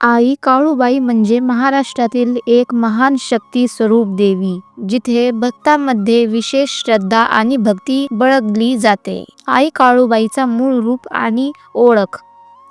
आई काळूबाई म्हणजे महाराष्ट्रातील एक महान शक्ती स्वरूप देवी, जिथे भक्तांमध्ये विशेष श्रद्धा आणि भक्ती बाळगली जाते. आई काळूबाईचा मूळ रूप आणि ओळख.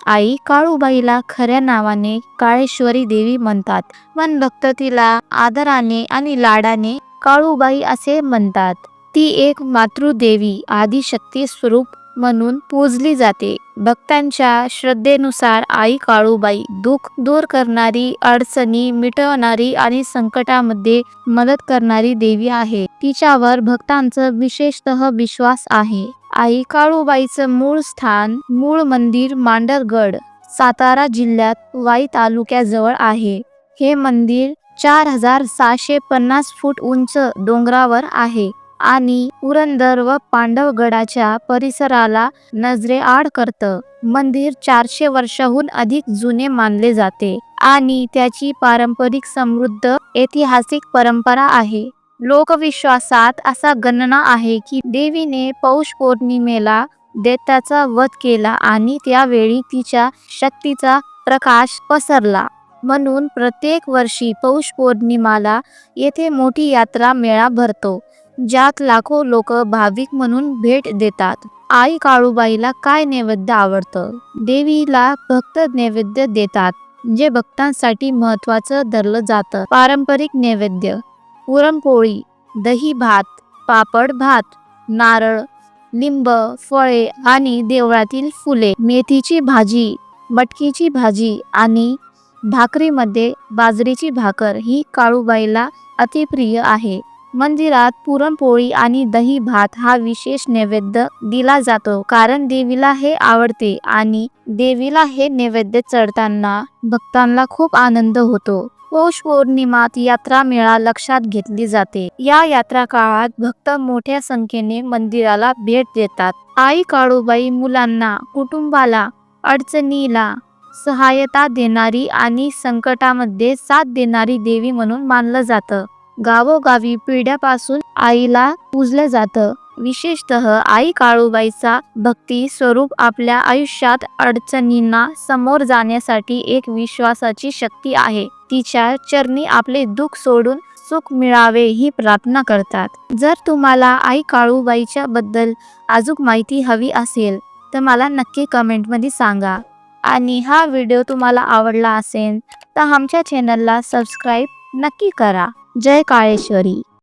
आई काळूबाईला खऱ्या नावाने काळेश्वरी देवी म्हणतात, पण भक्त तिला आदराने आणि लाडाने काळूबाई असे म्हणतात. ती एक मातृदेवी, आदिशक्ती स्वरूप म्हणून पूजली जाते. भक्तांच्या श्रद्धेनुसार आई काळूबाई दुःख दूर करणारी, अडचणी मिटवणारी आणि संकटामध्ये मदत करणारी देवी आहे. तिच्यावर भक्तांचा विशेषतः विश्वास आहे. आई काळूबाईचं मूळ मंदिर मांडरगड, सातारा जिल्ह्यात वाई तालुक्याजवळ आहे. हे मंदिर 4650 फूट उंच डोंगरावर आहे आणि पुरंदर व पांडवगडाच्या परिसराला नजरेआड करतं. मंदिर 400 वर्षाहून अधिक जुने मानले जाते आणि त्याची पारंपरिक समृद्ध ऐतिहासिक परंपरा आहे. लोकविश्वासात असा गणना आहे की देवीने पौष पौर्णिमेला दैत्याचा वध केला आणि त्यावेळी तिच्या शक्तीचा प्रकाश पसरला. म्हणून प्रत्येक वर्षी पौष पौर्णिमाला येथे मोठी यात्रा मेळा भरतो, ज्यात लाखो लोक भाविक म्हणून भेट देतात. आई काळूबाईला काय नैवेद्य आवडतं? देवीला भक्त नैवेद्य देतात, जे भक्तांसाठी महत्त्वाचं धरलं जातं. पारंपरिक नैवेद्य: पुरणपोळी, दही भात, पापड भात, नारळ, लिंब, फळे आणि देवळातील फुले. मेथीची भाजी, मटकीची भाजी आणि भाकरीमध्ये बाजरीची भाकर ही काळूबाईला अतिप्रिय आहे. मंदिरात पुरणपोळी आणि दही भात हा विशेष नैवेद्य दिला जातो, कारण देवीला हे आवडते आणि देवीला हे नैवेद्य चढताना भक्तांना खूप आनंद होतो. पौष पौर्णिमात यात्रा मेळा लक्षात घेतली जाते. या यात्रा काळात भक्त मोठ्या संख्येने मंदिराला भेट देतात. आई काळूबाई मुलांना, कुटुंबाला, अडचणीला सहायता देणारी आणि संकटामध्ये साथ देणारी देवी म्हणून मानलं जातं. गावोगावी पिढ्यापासून आईला पूजलं जातं. विशेषतः आई काळूबाईचा भक्ती स्वरूप आपल्या आयुष्यात अडचणींना समोर जाण्यासाठी एक विश्वासाची शक्ती आहे. तिच्या चरणी आपले दुःख सोडून सुख मिळावे ही प्रार्थना करतात. जर तुम्हाला आई काळूबाईच्या बद्दल अजून माहिती हवी असेल तर मला नक्की कमेंटमध्ये सांगा. आणि हा व्हिडिओ तुम्हाला आवडला असेल तर आमच्या चॅनलला सबस्क्राईब नक्की करा. जय काळेश्वरी.